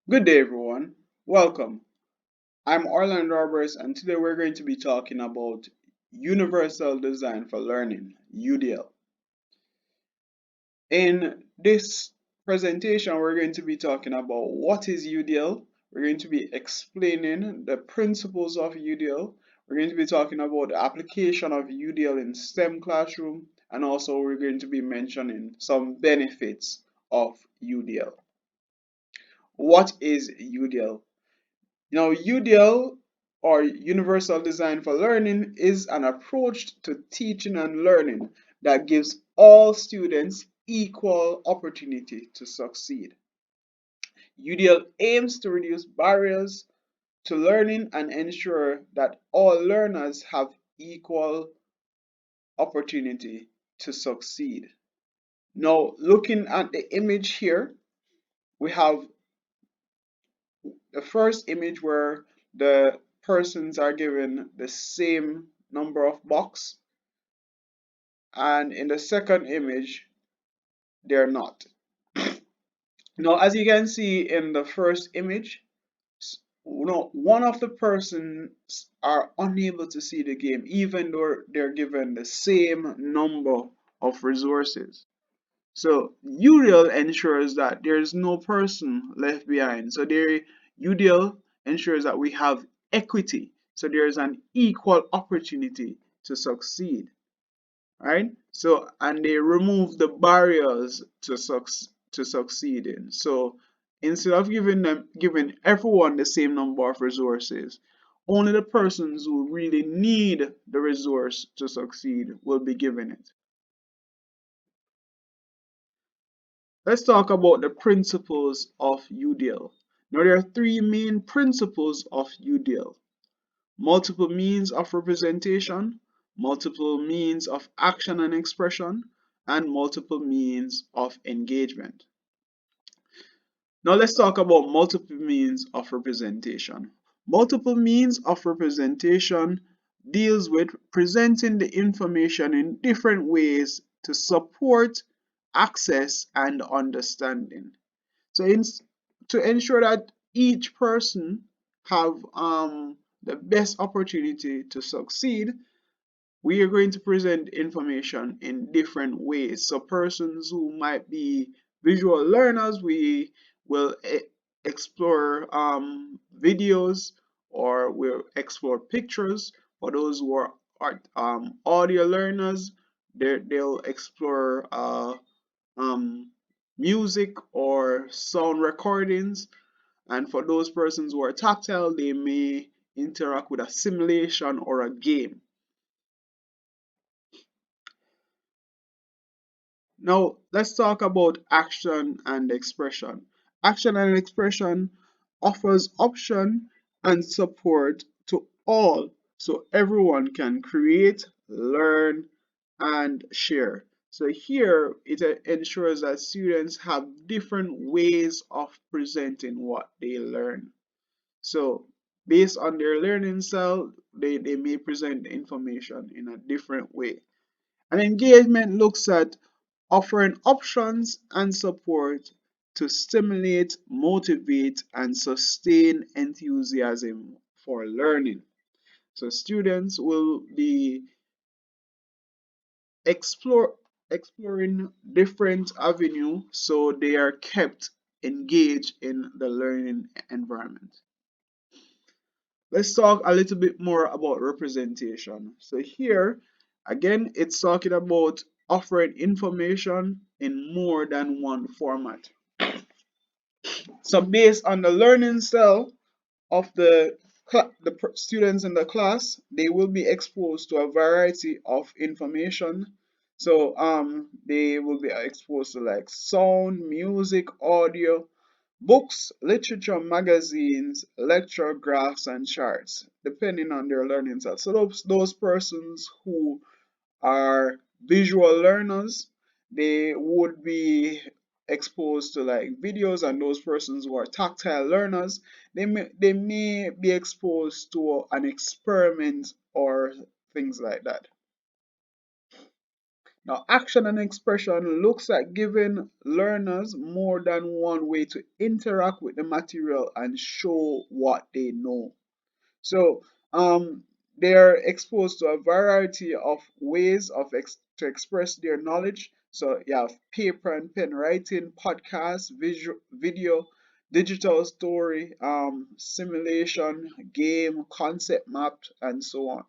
Good day, everyone. Welcome. I'm Orlando Roberts, and today we're going to be talking about Universal Design for Learning, UDL. In this presentation, we're going to be talking about what is UDL. We're going to be explaining the principles of UDL. We're going to be talking about the application of UDL in STEM classroom, and also we're going to be mentioning some benefits of UDL. What is UDL? Now, UDL or Universal Design for Learning is an approach to teaching and learning that gives all students equal opportunity to succeed. UDL aims to reduce barriers to learning and ensure that all learners have equal opportunity to succeed. Now, looking at the image here, we have the first image where the persons are given the same number of box, and in the second image they're not. Now, as you can see in the first image, one of the persons are unable to see the game even though they're given the same number of resources. So UDL ensures that there is no person left behind. So UDL ensures that we have equity. So there is an equal opportunity to succeed, right? So and they remove the barriers to succeeding. So instead of giving everyone the same number of resources, only the persons who really need the resource to succeed will be given it. Let's talk about the principles of UDL. Now, there are three main principles of UDL: multiple means of representation, multiple means of action and expression, and multiple means of engagement. Now, let's talk about multiple means of representation. Multiple means of representation deals with presenting the information in different ways to support access and understanding. So to ensure that each person have the best opportunity to succeed, we are going to present information in different ways. So persons who might be visual learners, we will explore videos, or we'll explore pictures. For those who are audio learners, they'll explore um, music or sound recordings. And for those persons who are tactile, they may interact with a simulation or a game. Now, let's talk about action and expression. Action and expression offers option and support to all, so everyone can create, learn, and share. So here it ensures that students have different ways of presenting what they learn. So based on their learning style, they may present the information in a different way. And engagement looks at offering options and support to stimulate, motivate, and sustain enthusiasm for learning. So students will be explore, exploring different avenues so they are kept engaged in the learning environment. Let's talk a little bit more about representation. So here, again, it's talking about offering information in more than one format. So based on the learning style of the students in the class, they will be exposed to a variety of information. So they will be exposed to like sound, music, audio, books, literature, magazines, lecture, graphs, and charts, depending on their learning style. So those persons who are visual learners, they would be exposed to like videos, and those persons who are tactile learners, they may be exposed to an experiment or things like that. Now, action and expression looks at giving learners more than one way to interact with the material and show what they know. So they're exposed to a variety of ways to express their knowledge. So you have paper and pen writing, podcast, video, digital story, simulation, game, concept map, and so on.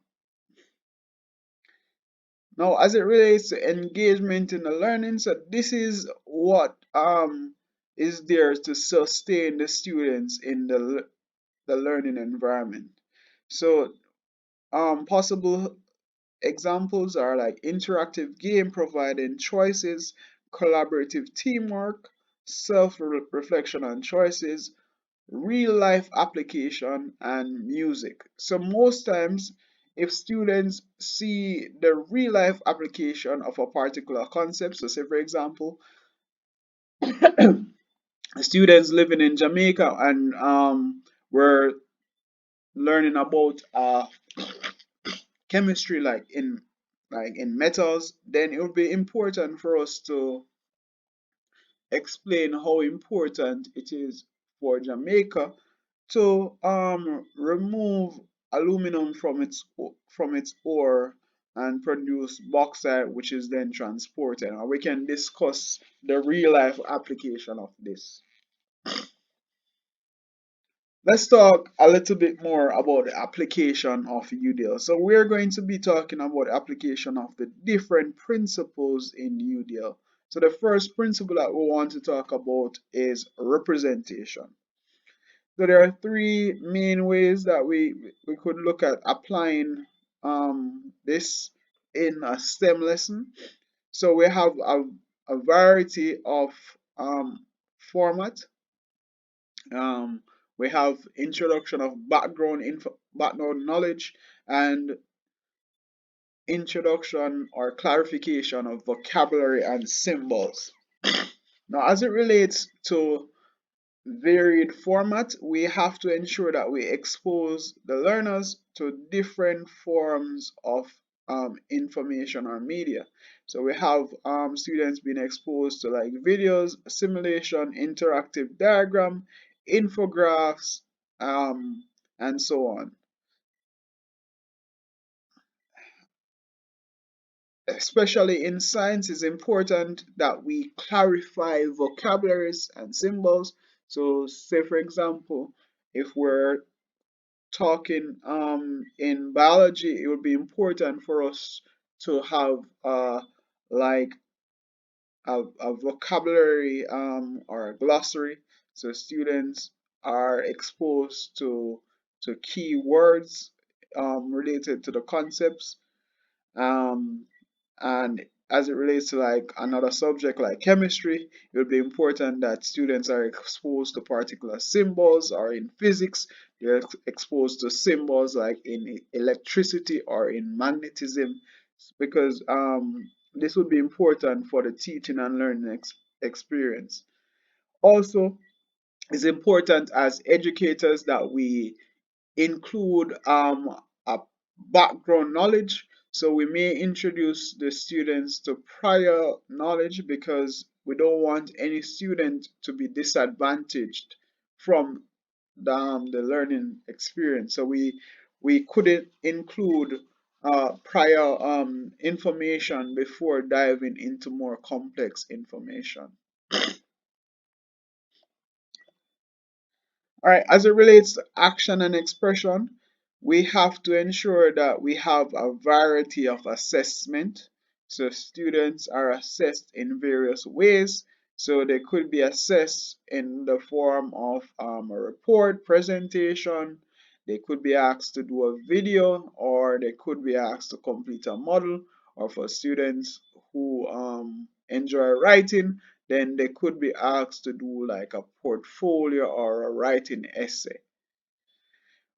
Now, as it relates to engagement in the learning, so this is what is there to sustain the students in the learning environment. So possible examples are like interactive game providing choices, collaborative teamwork, self-reflection on choices, real life application, and music. So most times, if students see the real life application of a particular concept, so say for example, students living in Jamaica and were learning about chemistry like in metals, then it would be important for us to explain how important it is for Jamaica to remove aluminum from its ore and produce bauxite, which is then transported. And we can discuss the real life application of this. Let's talk a little bit more about the application of UDL. So we're going to be talking about the application of the different principles in UDL. So the first principle that we want to talk about is representation. So there are three main ways that we could look at applying this in a STEM lesson. So we have a variety of format. Um, we have introduction of background knowledge and introduction or clarification of vocabulary and symbols. Now, as it relates to varied format, we have to ensure that we expose the learners to different forms of information or media. So we have students being exposed to like videos, simulation, interactive diagram, infographics, and so on. Especially in science, it's important that we clarify vocabularies and symbols. So, say for example, if we're talking in biology, it would be important for us to have like a vocabulary or a glossary, so students are exposed to key words related to the concepts, um, and as it relates to like another subject like chemistry, it would be important that students are exposed to particular symbols, or in physics, they're exposed to symbols like in electricity or in magnetism, because this would be important for the teaching and learning experience. Also, it's important as educators that we include a background knowledge. So we may introduce the students to prior knowledge because we don't want any student to be disadvantaged from the learning experience. So we couldn't include prior information before diving into more complex information. All right, as it relates to action and expression, we have to ensure that we have a variety of assessment. So students are assessed in various ways. So they could be assessed in the form of a report, presentation. They could be asked to do a video, or they could be asked to complete a model. Or for students who enjoy writing, then they could be asked to do like a portfolio or a writing essay.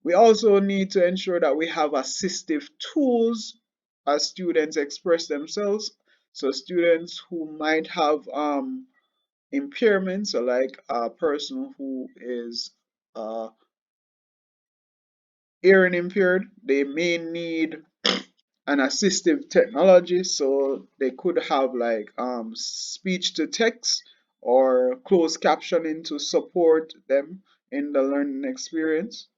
We also need to ensure that we have assistive tools as students express themselves. So students who might have impairments, or like a person who is uh, hearing impaired, they may need and assistive technology, so they could have like speech to text or closed captioning to support them in the learning experience.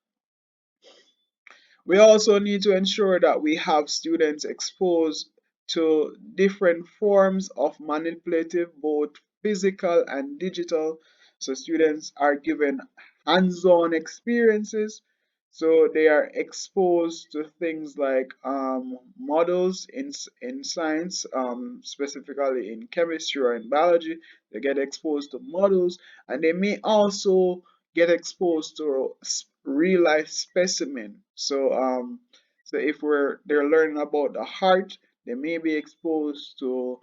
We also need to ensure that we have students exposed to different forms of manipulative, both physical and digital. So students are given hands-on experiences. So they are exposed to things like models in science, specifically in chemistry or in biology. They get exposed to models, and they may also get exposed to real life specimen. So if they're learning about the heart, they may be exposed to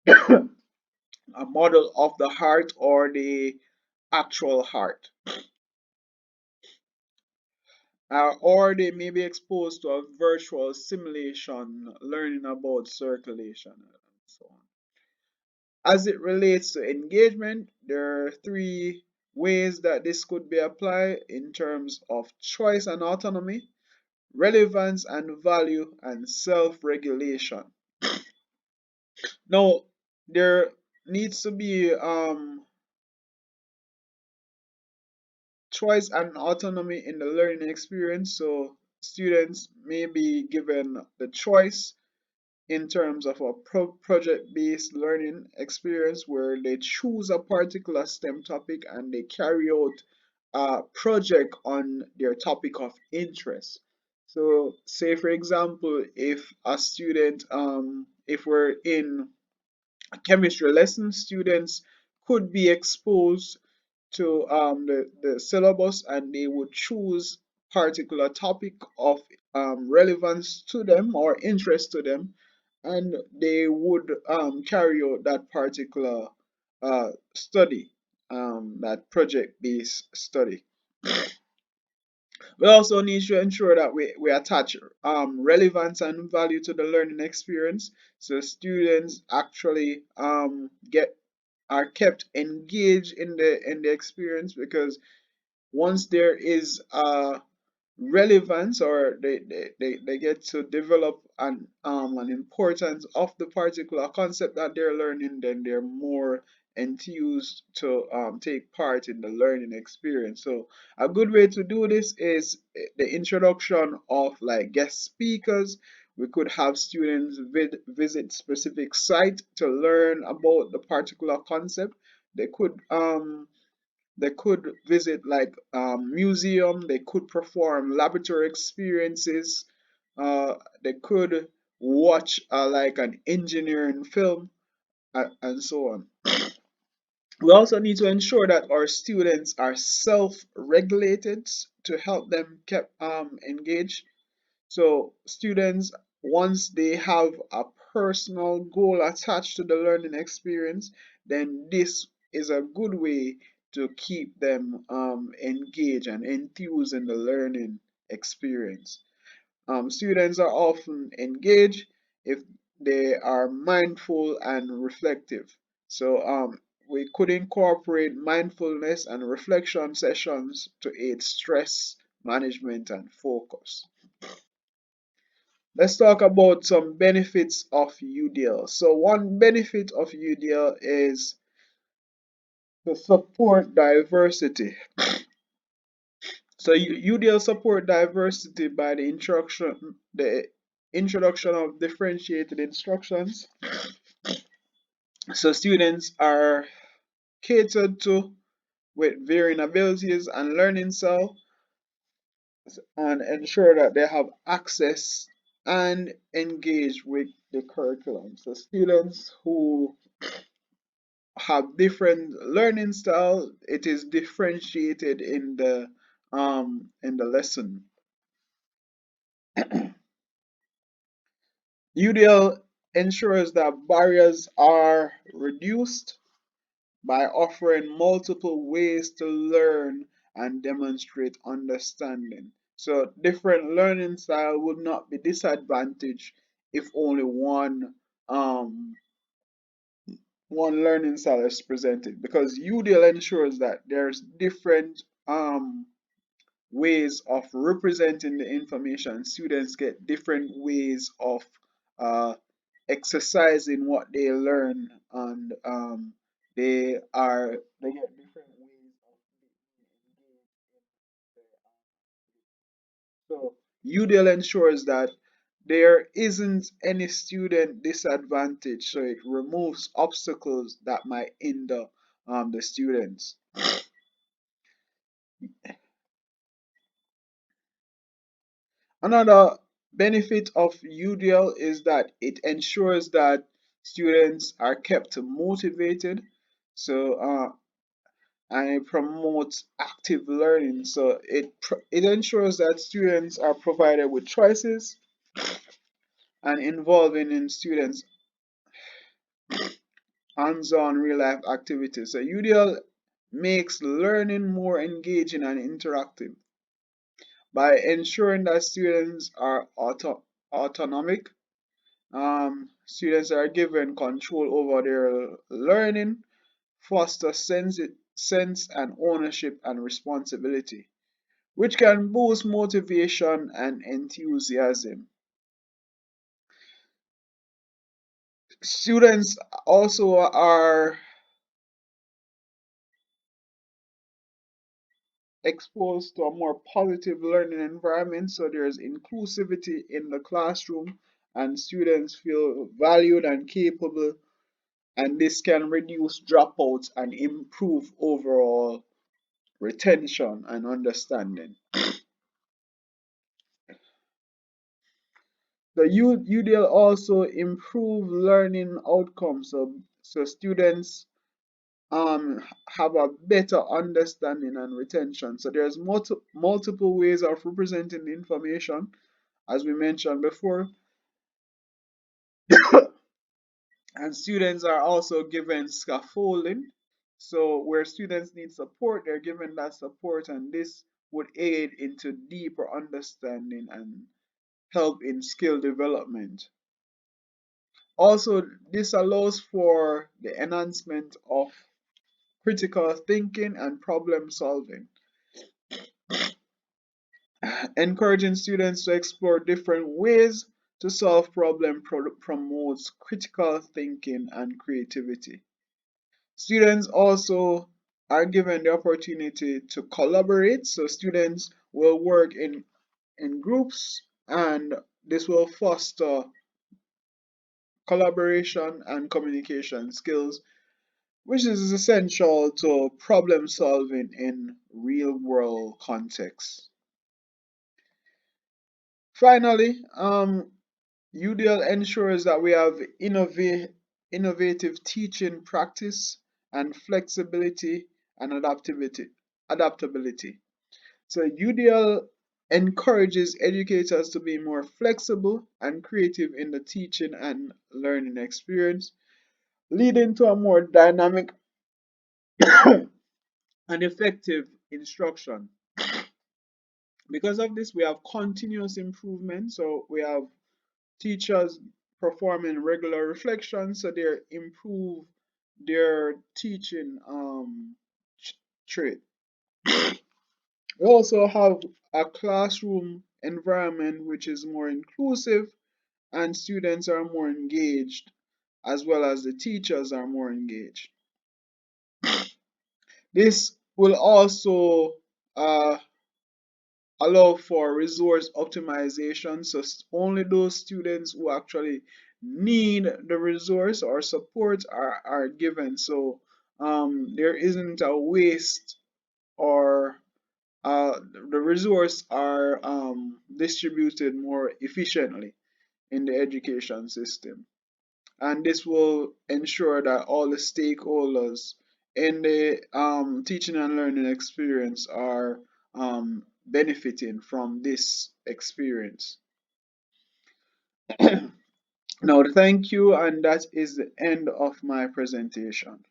a model of the heart or the actual heart. Or they may be exposed to a virtual simulation learning about circulation and so on. As it relates to engagement, there are three ways that this could be applied in terms of choice and autonomy, relevance and value, and self-regulation. Now, there needs to be choice and autonomy in the learning experience. So students may be given the choice in terms of a project-based learning experience where they choose a particular STEM topic and they carry out a project on their topic of interest. So, say for example, if a student, if we're in a chemistry lesson, students could be exposed to the syllabus and they would choose particular topic of relevance to them or interest to them, and they would carry out that particular study, that project-based study. We also need to ensure that we attach relevance and value to the learning experience, so students actually get are kept engaged in the experience, because once there is a relevance, or they get to develop an importance of the particular concept that they're learning, then they're more enthused to take part in the learning experience. So a good way to do this is the introduction of like guest speakers. We could have students visit specific site to learn about the particular concept. They could visit like museum. They could perform laboratory experiences. They could watch like an engineering film, and so on. We also need to ensure that our students are self-regulated to help them keep engaged. So students, once they have a personal goal attached to the learning experience, then this is a good way to keep them engaged and enthused in the learning experience. Students are often engaged if they are mindful and reflective. So we could incorporate mindfulness and reflection sessions to aid stress management and focus. Let's talk about some benefits of UDL. So one benefit of UDL is to support diversity. So UDL support diversity by the introduction of differentiated instructions. So students are catered to with varying abilities and learning style, and ensure that they have access and engage with the curriculum. So students who have different learning style, it is differentiated in the lesson. UDL ensures that barriers are reduced by offering multiple ways to learn and demonstrate understanding. So different learning style would not be disadvantaged if only one learning style is presented, because UDL ensures that there's different ways of representing the information. Students get different ways of uh, exercising what they learn, and they get different ways of being engaged in their so UDL ensures that there isn't any student disadvantage, so it removes obstacles that might hinder the students. Another benefit of UDL is that it ensures that students are kept motivated. So and it promotes active learning. So it ensures that students are provided with choices and involving in students hands-on real-life activities. So UDL makes learning more engaging and interactive by ensuring that students are autonomic. Students are given control over their learning, foster sense and ownership and responsibility, which can boost motivation and enthusiasm. Students also are exposed to a more positive learning environment, so there's inclusivity in the classroom and students feel valued and capable, and this can reduce dropouts and improve overall retention and understanding. The UDL also improve learning outcomes, so students have a better understanding and retention. So there's multiple ways of representing the information, as we mentioned before, and students are also given scaffolding. So where students need support, they're given that support, and this would aid into deeper understanding and help in skill development. Also, this allows for the enhancement of critical thinking and problem solving, encouraging students to explore different ways to solve problems promotes critical thinking and creativity. Students also are given the opportunity to collaborate, so students will work in groups, and this will foster collaboration and communication skills, which is essential to problem solving in real world contexts. Finally, UDL ensures that we have innovative teaching practice and flexibility and adaptability. So UDL encourages educators to be more flexible and creative in the teaching and learning experience, leading to a more dynamic and effective instruction. Because of this, we have continuous improvement. So we have teachers performing regular reflections, so they improve their teaching trait. We also have a classroom environment which is more inclusive and students are more engaged, as well as the teachers are more engaged. This will also uh, allow for resource optimization, so only those students who actually need the resource or support are given, so there isn't a waste, or the resource are distributed more efficiently in the education system, and this will ensure that all the stakeholders in the teaching and learning experience are benefiting from this experience. Now, thank you, and that is the end of my presentation.